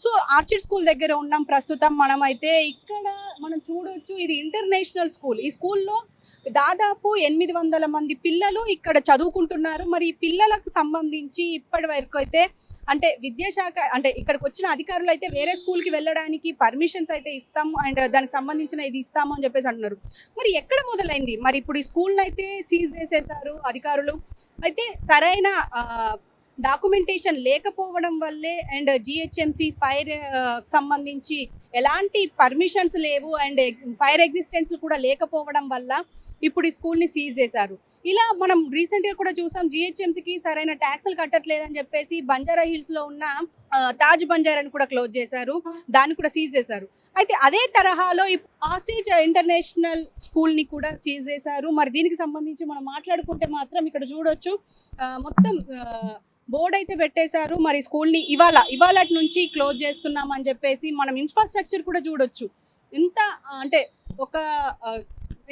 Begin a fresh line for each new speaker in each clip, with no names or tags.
So orchid school దగ్గర ఉన్నాం ప్రస్తుతం మనమైతే. ఇక్కడ మనం చూడొచ్చు, ఇది ఇంటర్నేషనల్ స్కూల్. ఈ స్కూల్లో దాదాపు 800 మంది పిల్లలు ఇక్కడ చదువుకుంటున్నారు. మరి ఈ పిల్లలకు సంబంధించి ఇప్పటి వరకు అయితే అంటే విద్యాశాఖ అంటే ఇక్కడికి వచ్చిన అధికారులు అయితే వేరే స్కూల్కి వెళ్ళడానికి పర్మిషన్స్ అయితే ఇస్తాము అండ్ దానికి సంబంధించిన ఇది ఇస్తాము అని చెప్పేసి అంటున్నారు. మరి ఎక్కడ మొదలైంది? మరి ఇప్పుడు ఈ స్కూల్ని అయితే సీజ్ చేసేసారు అధికారులు. అయితే సరైన డాక్యుమెంటేషన్ లేకపోవడం వల్లే అండ్ జిహెచ్ఎంసి ఫైర్ సంబంధించి ఎలాంటి పర్మిషన్స్ లేవు అండ్ ఫైర్ ఎగ్జిస్టెన్స్ కూడా లేకపోవడం వల్ల ఇప్పుడు ఈ స్కూల్ని సీజ్ చేశారు. ఇలా మనం రీసెంట్గా కూడా చూసాం, జిహెచ్ఎంసీకి సరైన ట్యాక్స్లు కట్టట్లేదని చెప్పేసి బంజారా హిల్స్లో ఉన్న తాజ్ బంజారాని కూడా క్లోజ్ చేశారు, దాన్ని కూడా సీజ్ చేశారు. అయితే అదే తరహాలో ఆస్ట్రేజ్ ఇంటర్నేషనల్ స్కూల్ని కూడా సీజ్ చేశారు. మరి దీనికి సంబంధించి మనం మాట్లాడుకుంటే మాత్రం ఇక్కడ చూడొచ్చు, మొత్తం బోర్డు అయితే పెట్టేశారు. మరి స్కూల్ని ఇవాళ నుంచి క్లోజ్ చేస్తున్నామని చెప్పేసి మనం ఇన్ఫ్రాస్ట్రక్చర్ కూడా చూడొచ్చు. ఇంత అంటే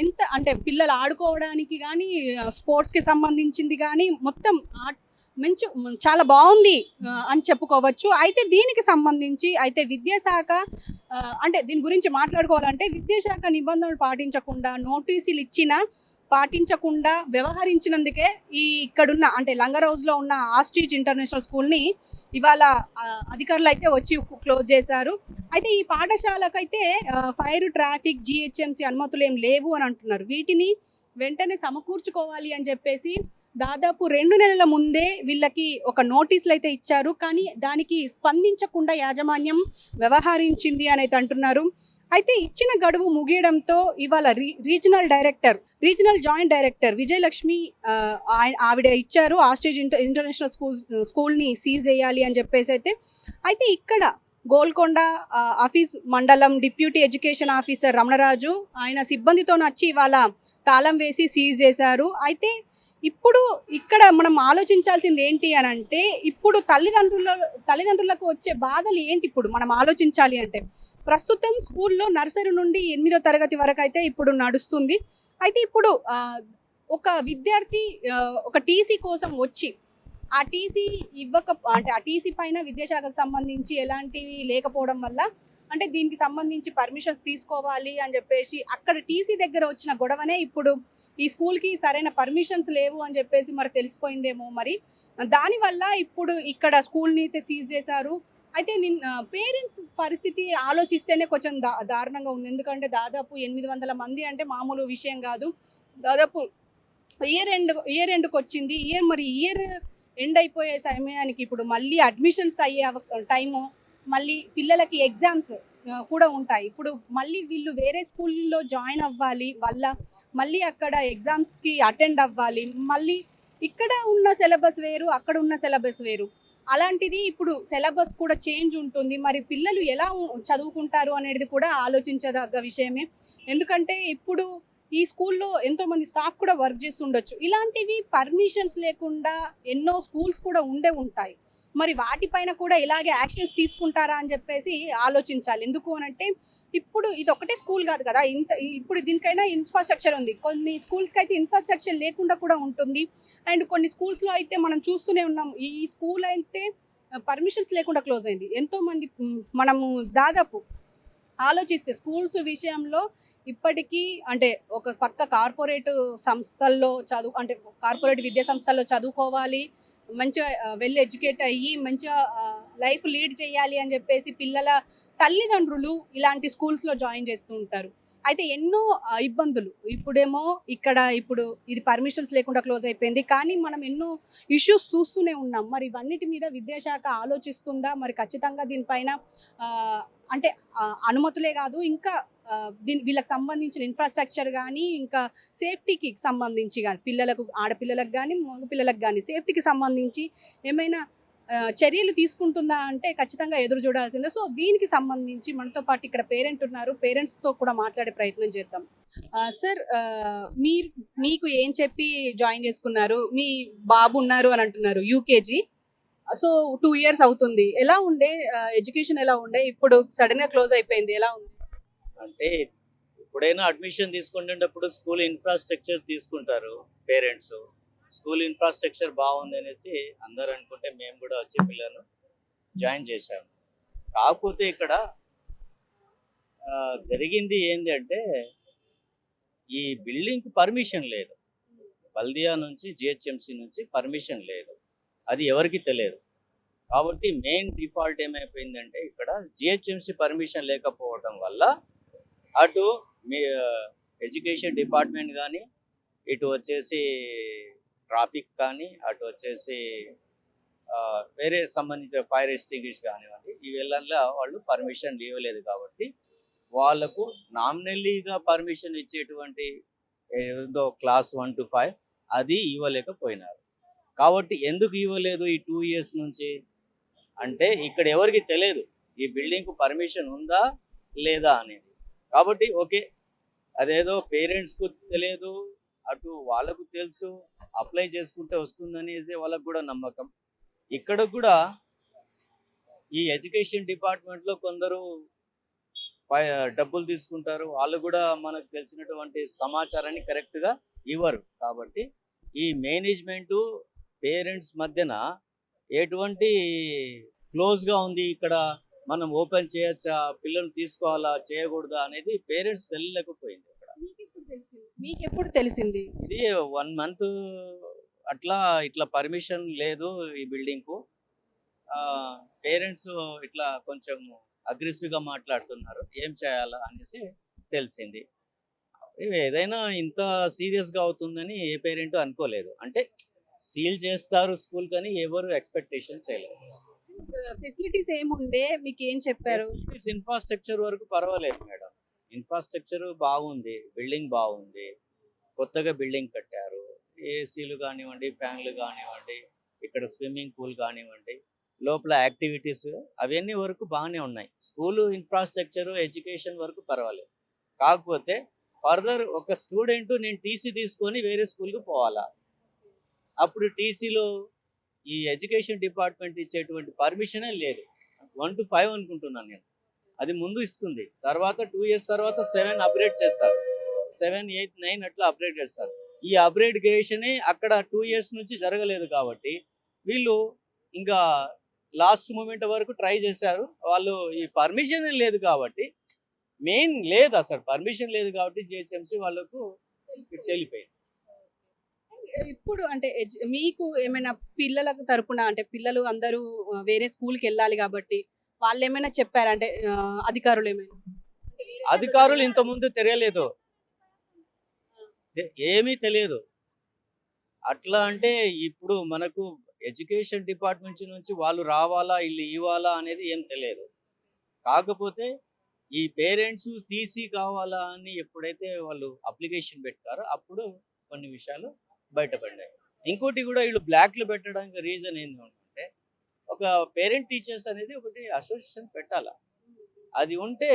ఇంత అంటే పిల్లలు ఆడుకోవడానికి కానీ స్పోర్ట్స్కి సంబంధించింది కానీ మొత్తం మంచి చాలా బాగుంది అని చెప్పుకోవచ్చు. అయితే దీనికి సంబంధించి అయితే విద్యాశాఖ అంటే దీని గురించి మాట్లాడుకోవాలంటే విద్యాశాఖ నిబంధనలు పాటించకుండా వ్యవహరించినందుకే ఇక్కడున్న అంటే లంగరౌజ్లో ఉన్న ఆస్ట్రిచ్ ఇంటర్నేషనల్ స్కూల్ని ఇవాళ అధికారులు అయితే వచ్చి క్లోజ్ చేశారు. అయితే ఈ పాఠశాలకైతే ఫైర్, ట్రాఫిక్, జిహెచ్ఎంసీ అనుమతులు ఏం లేవు అని అంటున్నారు. వీటిని వెంటనే సమకూర్చుకోవాలి అని చెప్పేసి దాదాపు 2 నెలల ముందే వీళ్ళకి ఒక నోటీసులు అయితే ఇచ్చారు. కానీ దానికి స్పందించకుండా యాజమాన్యం వ్యవహరించింది అని అయితే అంటున్నారు. అయితే ఇచ్చిన గడువు ముగియడంతో ఇవాళ రీజనల్ జాయింట్ డైరెక్టర్ విజయలక్ష్మి ఆవిడ ఇచ్చారు ఆస్ట్రేజ్ ఇంటర్నేషనల్ స్కూల్ని సీజ్ చేయాలి అని చెప్పేసి. అయితే ఇక్కడ గోల్కొండ ఆఫీస్ మండలం డిప్యూటీ ఎడ్యుకేషన్ ఆఫీసర్ రమణరాజు ఆయన సిబ్బందితో వచ్చి ఇవాళ తాళం వేసి సీజ్ చేశారు. అయితే ఇప్పుడు ఇక్కడ మనం ఆలోచించాల్సింది ఏంటి అని అంటే, ఇప్పుడు తల్లిదండ్రులకు వచ్చే బాధలు ఏంటి ఇప్పుడు మనం ఆలోచించాలి అంటే, ప్రస్తుతం స్కూల్లో నర్సరీ నుండి 8వ తరగతి వరకు అయితే ఇప్పుడు నడుస్తుంది. అయితే ఇప్పుడు ఒక విద్యార్థి ఒక టీసీ కోసం వచ్చి ఆ టీసీ అంటే ఆ టీసీ పైన విద్యాశాఖకు సంబంధించి ఎలాంటివి లేకపోవడం వల్ల అంటే దీనికి సంబంధించి పర్మిషన్స్ తీసుకోవాలి అని చెప్పేసి అక్కడ టీసీ దగ్గర వచ్చిన గొడవనే ఇప్పుడు ఈ స్కూల్కి సరైన పర్మిషన్స్ లేవు అని చెప్పేసి మరి తెలిసిపోయిందేమో. మరి దానివల్ల ఇప్పుడు ఇక్కడ స్కూల్ని అయితే సీజ్ చేశారు. అయితే పేరెంట్స్ పరిస్థితి ఆలోచిస్తేనే కొంచెం దారుణంగా ఉంది. ఎందుకంటే దాదాపు 800 మంది అంటే మామూలు విషయం కాదు. దాదాపు ఇయర్ ఎండ్కి వచ్చింది. ఇయర్ ఎండ్ అయిపోయే సమయానికి ఇప్పుడు మళ్ళీ అడ్మిషన్స్ అయ్యే టైము, మళ్ళీ పిల్లలకి ఎగ్జామ్స్ కూడా ఉంటాయి. ఇప్పుడు మళ్ళీ వీళ్ళు వేరే స్కూల్లో జాయిన్ అవ్వాలి, మళ్ళీ అక్కడ ఎగ్జామ్స్కి అటెండ్ అవ్వాలి, మళ్ళీ ఇక్కడ ఉన్న సిలబస్ వేరు, అక్కడ ఉన్న సిలబస్ వేరు. అలాంటిది ఇప్పుడు సిలబస్ కూడా చేంజ్ ఉంటుంది. మరి పిల్లలు ఎలా చదువుకుంటారు అనేది కూడా ఆలోచించదగ్గ విషయమే. ఎందుకంటే ఇప్పుడు ఈ స్కూల్లో ఎంతోమంది స్టాఫ్ కూడా వర్క్ చేస్తుండొచ్చు. ఇలాంటివి పర్మిషన్స్ లేకుండా ఎన్నో స్కూల్స్ కూడా ఉంటాయి. మరి వాటిపైన కూడా ఇలాగే యాక్షన్స్ తీసుకుంటారా అని చెప్పేసి ఆలోచించాలి. ఎందుకు అనంటే ఇప్పుడు ఇది ఒకటే స్కూల్ కాదు కదా, ఇప్పుడు దీనికైనా ఇన్ఫ్రాస్ట్రక్చర్ ఉంది. కొన్ని స్కూల్స్కి అయితే ఇన్ఫ్రాస్ట్రక్చర్ లేకుండా కూడా ఉంటుంది. అండ్ కొన్ని స్కూల్స్లో అయితే మనం చూస్తూనే ఉన్నాం, ఈ స్కూల్ అయితే పర్మిషన్స్ లేకుండా క్లోజ్ అయింది. ఎంతోమంది మనము దాదాపు ఆలోచిస్తే స్కూల్స్ విషయంలో ఇప్పటికీ అంటే ఒక పక్క కార్పొరేట్ విద్యా సంస్థల్లో చదువుకోవాలి, మంచిగా వెల్ ఎడ్యుకేట్ అయ్యి మంచిగా లైఫ్ లీడ్ చేయాలి అని చెప్పేసి పిల్లల తల్లిదండ్రులు ఇలాంటి స్కూల్స్లో జాయిన్ చేస్తూ ఉంటారు. అయితే ఎన్నో ఇబ్బందులు ఇప్పుడు ఇది పర్మిషన్స్ లేకుండా క్లోజ్ అయిపోయింది. కానీ మనం ఎన్నో ఇష్యూస్ చూస్తూనే ఉన్నాం. మరి ఇవన్నిటి మీద విద్యాశాఖ ఆలోచిస్తుందా? మరి ఖచ్చితంగా దీనిపైన అంటే అనుమతులే కాదు, ఇంకా వీళ్ళకి సంబంధించిన ఇన్ఫ్రాస్ట్రక్చర్ కానీ, ఇంకా సేఫ్టీకి సంబంధించి కానీ, ఆడపిల్లలకు కానీ మగపిల్లలకు కానీ సేఫ్టీకి సంబంధించి ఏమైనా చర్యలు తీసుకుంటుందా అంటే ఖచ్చితంగా ఎదురు చూడాల్సిందే. సో దీనికి సంబంధించి మనతో పాటు ఇక్కడ పేరెంట్ ఉన్నారు, పేరెంట్స్తో కూడా మాట్లాడే ప్రయత్నం చేద్దాం. సార్, మీకు ఏం చెప్పి జాయిన్ చేసుకున్నారు? మీ బాబు ఉన్నారు అని అంటున్నారు, యూకేజీ. సో 2 years అవుతుంది. ఎలా ఉండే ఎడ్యుకేషన్? ఎలా ఉండే? ఇప్పుడు సడన్ గా క్లోజ్ అయిపోయింది, ఎలా ఉంది?
అంటే ఎప్పుడైనా అడ్మిషన్ తీసుకునేటప్పుడు స్కూల్ ఇన్ఫ్రాస్ట్రక్చర్ తీసుకుంటారు పేరెంట్స్. స్కూల్ ఇన్ఫ్రాస్ట్రక్చర్ బాగుంది అనేసి అందరు అనుకుంటే మేము కూడా వచ్చి పిల్లలను జాయిన్ చేశాము. కాకపోతే ఇక్కడ జరిగింది ఏంది అంటే ఈ బిల్డింగ్ పర్మిషన్ లేదు. బల్దియా నుంచి జిహెచ్ఎంసి నుంచి పర్మిషన్ లేదు. అది ఎవరికి తెలియదు. కాబట్టి మెయిన్ డిఫాల్ట్ ఏమైపోయిందంటే ఇక్కడ జిహెచ్ఎంసి పర్మిషన్ లేకపోవడం వల్ల అటు మీ ఎడ్యుకేషన్ డిపార్ట్మెంట్ కానీ, ఇటు వచ్చేసి ట్రాఫిక్ కానీ, అటు వచ్చేసి వేరే సంబంధించిన ఫైర్ ఎస్టింగ్విష్ కానివ్వండి, ఈ వేళల్లో వాళ్ళు పర్మిషన్ ఇవ్వలేదు. కాబట్టి వాళ్ళకు నామినల్లీగా పర్మిషన్ ఇచ్చేటువంటి ఏదో క్లాస్ 1 to 5 అది ఇవ్వలేకపోయినారు. కాబట్టి ఎందుకు ఇవ్వలేదు ఈ 2 years నుంచి అంటే ఇక్కడ ఎవరికి తెలియదు ఈ బిల్డింగ్కు పర్మిషన్ ఉందా లేదా అనేది. కాబట్టి ఓకే, అదేదో పేరెంట్స్కు తెలియదు, అటు వాళ్ళకు తెలుసు, అప్లై చేసుకుంటే వస్తుందనేది వాళ్ళకు కూడా నమ్మకం. ఇక్కడ కూడా ఈ ఎడ్యుకేషన్ డిపార్ట్మెంట్లో కొందరు డబ్బులు తీసుకుంటారు, వాళ్ళు కూడా మనకు తెలిసినటువంటి సమాచారాన్ని కరెక్ట్గా ఇవ్వరు. కాబట్టి ఈ మేనేజ్మెంటు పేరెంట్స్ మధ్యన ఎటువంటి క్లోజ్గా ఉంది, ఇక్కడ మనం ఓపెన్ చేయొచ్చా, పిల్లల్ని తీసుకోవాలా చేయకూడదా అనేది పేరెంట్స్ తెలియలేకపోయింది. ఇక్కడ
మీకెప్పుడు తెలిసింది?
ఇది 1 month అట్లా ఇట్లా పర్మిషన్ లేదు ఈ బిల్డింగ్కు. పేరెంట్స్ ఇట్లా కొంచెం అగ్రెసివ్గా మాట్లాడుతున్నారు, ఏం చేయాలా అనేసి తెలిసింది. ఏదైనా ఇంత సీరియస్గా అవుతుందని ఏ పేరెంట్ అనుకోలేదు. అంటే సీల్ చేస్తారు స్కూల్ కానీ ఎవరు ఎక్స్పెక్టేషన్ చేయలేదు.
ఫెసిలిటీస్ ఏముండే, మీకు ఏం చెప్పారు?
ఇన్ఫ్రాస్ట్రక్చర్ వరకు పర్వాలేదు మేడం, ఇన్ఫ్రాస్ట్రక్చర్ బాగుంది, బిల్డింగ్ బాగుంది, కొత్తగా బిల్డింగ్ కట్టారు, ఏసీలు కానివ్వండి, ఫ్యాన్లు కానివ్వండి, ఇక్కడ స్విమ్మింగ్ పూల్ కానివ్వండి, లోపల యాక్టివిటీస్ అవన్నీ వరకు బాగానే ఉన్నాయి. స్కూలు ఇన్ఫ్రాస్ట్రక్చర్ ఎడ్యుకేషన్ వరకు పర్వాలేదు. కాకపోతే ఫర్దర్ ఒక స్టూడెంట్ నేను టీసీ తీసుకొని వేరే స్కూల్కి పోవాలా, అప్పుడు టీసీలో ఈ ఎడ్యుకేషన్ డిపార్ట్మెంట్ ఇచ్చేటువంటి పర్మిషనే లేదు. 1 to 5 అనుకుంటున్నాను నేను, అది ముందు ఇస్తుంది, తర్వాత 2 years తర్వాత 7 అప్గ్రేడ్ చేస్తారు, 7, 8, 9 అట్లా అప్గ్రేడ్ చేస్తారు. ఈ అప్గ్రేడ్ గ్రేషనే అక్కడ 2 years నుంచి జరగలేదు. కాబట్టి వీళ్ళు ఇంకా లాస్ట్ మూమెంట్ వరకు ట్రై చేశారు. వాళ్ళు ఈ పర్మిషన్ లేదు కాబట్టి, మెయిన్ లేదు అసలు పర్మిషన్ లేదు కాబట్టి జిహెచ్ఎంసి వాళ్ళకు తెలిపోయింది.
ఇప్పుడు అంటే మీకు ఏమైనా పిల్లలకు తరపున అంటే పిల్లలు అందరూ వేరే స్కూల్కి వెళ్ళాలి కాబట్టి వాళ్ళు ఏమైనా చెప్పారా? అంటే అధికారులు ఏమైనా?
అధికారులు ఇంతకుముందు తెలియలేదు, ఏమీ తెలియదు. అట్లా అంటే ఇప్పుడు మనకు ఎడ్యుకేషన్ డిపార్ట్మెంట్ నుంచి వాళ్ళు రావాలా ఇల్లు ఇవ్వాలా అనేది ఏం తెలియదు. కాకపోతే ఈ పేరెంట్స్ టీసీ కావాలా అని ఎప్పుడైతే వాళ్ళు అప్లికేషన్ పెట్టారో అప్పుడు కొన్ని విషయాలు బయటపడ్డాయి. ఇంకోటి కూడా వీళ్ళు బ్లాక్లు పెట్టడానికి రీజన్ ఏంటంటే ఒక పేరెంట్ టీచర్స్ అనేది ఒకటి అసోసియేషన్ పెట్టాలా. అది ఉంటే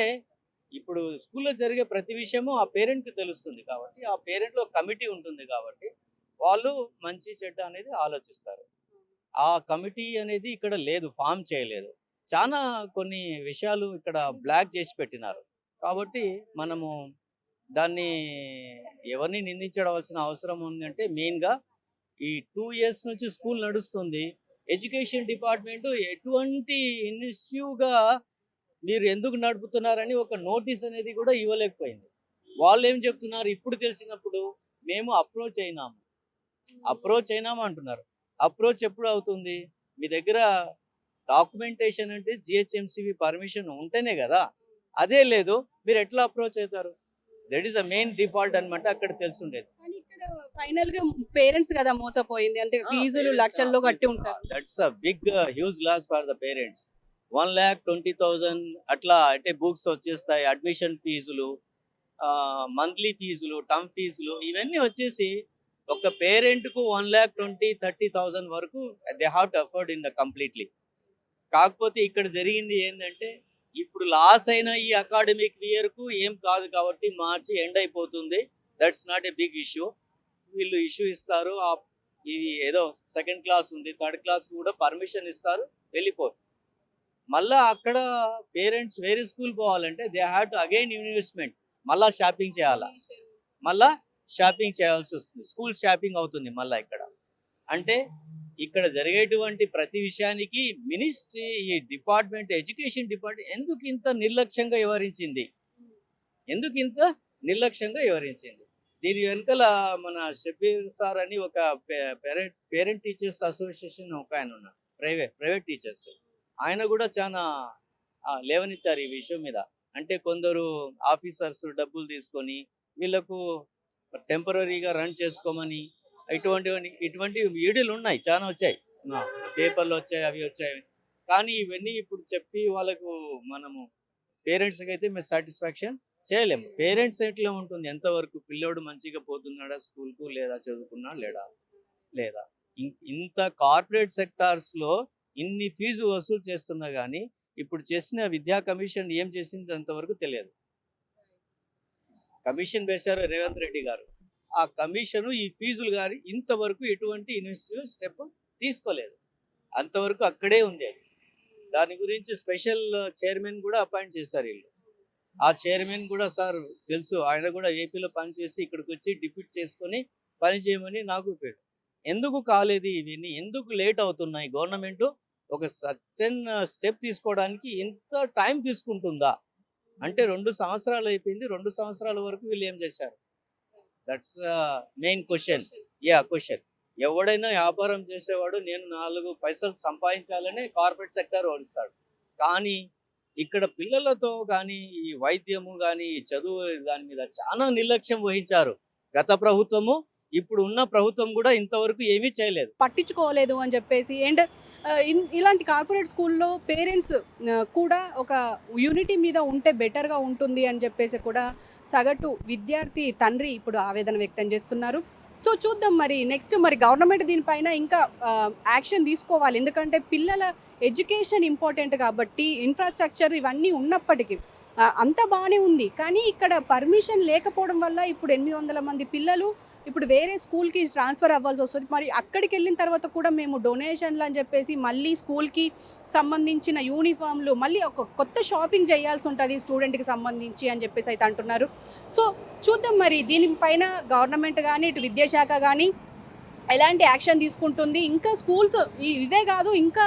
ఇప్పుడు స్కూల్లో జరిగే ప్రతి విషయము ఆ పేరెంట్కి తెలుస్తుంది. కాబట్టి ఆ పేరెంట్లో కమిటీ ఉంటుంది కాబట్టి వాళ్ళు మంచి చెడ్డ అనేది ఆలోచిస్తారు. ఆ కమిటీ అనేది ఇక్కడ లేదు, ఫామ్ చేయలేదు. చాలా కొన్ని విషయాలు ఇక్కడ బ్లాక్ చేసి పెట్టినారు. కాబట్టి మనము దాన్ని ఎవరిని నిందించవలసిన అవసరం ఉందంటే మెయిన్గా ఈ 2 years నుంచి స్కూల్ నడుస్తుంది. ఎడ్యుకేషన్ డిపార్ట్మెంటు ఎటువంటి ఇనిషియేటివ్గా మీరు ఎందుకు నడుపుతున్నారని ఒక నోటీస్ అనేది కూడా ఇవ్వలేకపోయింది. వాళ్ళు ఏం చెప్తున్నారు, ఇప్పుడు తెలిసినప్పుడు మేము అప్రోచ్ అయినాము అంటున్నారు. అప్రోచ్ ఎప్పుడు అవుతుంది? మీ దగ్గర డాక్యుమెంటేషన్ అంటే జిహెచ్ఎంసివి పర్మిషన్ ఉంటేనే కదా, అదే లేదు, మీరు ఎట్లా అప్రోచ్ అవుతారు? That is the main default అనమాట. అక్కడ తెలుసుండేది.
ఫైనల్ గా పేరెంట్స్ కదా మోసపోయింది, అంటే ఫీజులు లక్షల్లో కట్టి ఉంటారు.
That's a big huge loss for the parents. 1,20,000 అట్లా అంటే బుక్స్ వచ్చేస్తాయి, అడ్మిషన్ ఫీజులు, మంత్లీ ఫీజులు, టర్మ్ ఫీజులు, ఇవన్నీ వచ్చేసి ఒక పేరెంట్కు 1,20,000-30,000 వరకు they have to afford in the completely. కాకపోతే ఇక్కడ జరిగింది ఏంటంటే ఇప్పుడు లాస్ అయిన ఈ అకాడమిక్ ఇయర్కు ఏం కాదు కాబట్టి మార్చి ఎండ్ అయిపోతుంది. That's not a big issue. వీళ్ళు ఇష్యూ ఇస్తారు, ఇది ఏదో 2nd class ఉంది, 3rd class కూడా పర్మిషన్ ఇస్తారు, వెళ్ళిపోరు. మళ్ళా అక్కడ పేరెంట్స్ వేరే స్కూల్ పోవాలంటే they have to again investment, మళ్ళా షాపింగ్ చేయాలా, మళ్ళా షాపింగ్ చేయాల్సి వస్తుంది, స్కూల్ షాపింగ్ అవుతుంది మళ్ళీ ఇక్కడ. అంటే ఇక్కడ జరిగేటువంటి ప్రతి విషయానికి మినిస్ట్రీ, ఈ డిపార్ట్మెంట్, ఎడ్యుకేషన్ డిపార్ట్మెంట్ ఎందుకు ఇంత నిర్లక్ష్యంగా వ్యవహరించింది? ఎందుకు ఇంత నిర్లక్ష్యంగా వ్యవహరించింది? దీని వెనకాల మన షబ్బీర్ సార్ అని ఒక పేరెంట్ టీచర్స్ అసోసియేషన్ ఒక ఆయన ఉన్నారు, ప్రైవేట్ టీచర్స్. ఆయన కూడా చాలా లేవనెత్తారు ఈ విషయం మీద. అంటే కొందరు ఆఫీసర్స్ డబ్బులు తీసుకొని వీళ్ళకు టెంపరీగా రన్ చేసుకోమని ఇటువంటి వీడియోలు ఉన్నాయి, చాలా వచ్చాయి, పేపర్లు వచ్చాయి, అవి వచ్చాయి. కానీ ఇవన్నీ ఇప్పుడు చెప్పి వాళ్ళకు మనము పేరెంట్స్కి అయితే మేము సాటిస్ఫాక్షన్ చేయలేము. పేరెంట్స్ ఎట్లా ఉంటుంది, ఎంతవరకు పిల్లోడు మంచిగా పోతున్నాడా స్కూల్కు, లేదా చదువుకున్నాడా లేదా. ఇంత కార్పొరేట్ సెక్టార్స్లో ఇన్ని ఫీజు వసూలు చేస్తున్నా కానీ ఇప్పుడు చేసిన విద్యా కమిషన్ ఏం చేసింది అంతవరకు తెలియదు. కమిషన్ వేశారు రేవంత్ రెడ్డి గారు. ఆ కమిషను ఈ ఫీజులు కానీ ఇంతవరకు ఎటువంటి ఇన్వెస్టిగేషన్ స్టెప్ తీసుకోలేదు, అంతవరకు అక్కడే ఉంది. దాని గురించి స్పెషల్ చైర్మన్ కూడా అపాయింట్ చేశారు వీళ్ళు. ఆ చైర్మన్ కూడా సార్ తెలుసు, ఆయన కూడా ఏపీలో పనిచేసి ఇక్కడికి వచ్చి డిప్యూట్ చేసుకొని పని చేయమని నాకు చెప్పాడు. ఎందుకు కాలేదు ఇవన్నీ, ఎందుకు లేట్ అవుతున్నాయి? గవర్నమెంట్ ఒక సర్టెన్ స్టెప్ తీసుకోవడానికి ఎంత టైం తీసుకుంటుందా? అంటే 2 సంవత్సరాలు అయిపోయింది, 2 సంవత్సరాల వరకు వీళ్ళు ఏం చేశారు? That's main question. క్వశ్చన్. ఎవడైనా వ్యాపారం చేసేవాడు నేను 4 పైసలు సంపాదించాలనే కార్పొరేట్ సెక్టర్ ఓడిస్తాడు. కానీ ఇక్కడ పిల్లలతో కానీ ఈ వైద్యము కానీ ఈ చదువు దాని మీద చాలా నిర్లక్ష్యం వహించారు గత ప్రభుత్వము. ఇప్పుడు ఉన్న ప్రభుత్వం కూడా ఇంతవరకు ఏమీ చేయలేదు,
పట్టించుకోలేదు అని చెప్పేసి. అండ్ ఇలాంటి కార్పొరేట్ స్కూల్లో పేరెంట్స్ కూడా ఒక యూనిటీ మీద ఉంటే బెటర్గా ఉంటుంది అని చెప్పేసి కూడా సగటు విద్యార్థి తండ్రి ఇప్పుడు ఆవేదన వ్యక్తం చేస్తున్నారు. సో చూద్దాం మరి నెక్స్ట్ గవర్నమెంట్ దీనిపైన ఇంకా యాక్షన్ తీసుకోవాలి. ఎందుకంటే పిల్లల ఎడ్యుకేషన్ ఇంపార్టెంట్ కాబట్టి ఇన్ఫ్రాస్ట్రక్చర్ ఇవన్నీ ఉన్నప్పటికీ అంతా బాగానే ఉంది. కానీ ఇక్కడ పర్మిషన్ లేకపోవడం వల్ల ఇప్పుడు 800 మంది పిల్లలు ఇప్పుడు వేరే స్కూల్కి ట్రాన్స్ఫర్ అవ్వాల్సి వస్తుంది. మరి అక్కడికి వెళ్ళిన తర్వాత కూడా మేము డొనేషన్లు అని చెప్పేసి మళ్ళీ స్కూల్కి సంబంధించిన యూనిఫామ్లు మళ్ళీ ఒక కొత్త షాపింగ్ చేయాల్సి ఉంటుంది స్టూడెంట్కి సంబంధించి అని చెప్పేసి అయితే అంటున్నారు. సో చూద్దాం మరి దీనిపైన గవర్నమెంట్ కానీ ఇటు విద్యాశాఖ కానీ ఎలాంటి యాక్షన్ తీసుకుంటుంది. ఇంకా స్కూల్స్ ఇదే కాదు, ఇంకా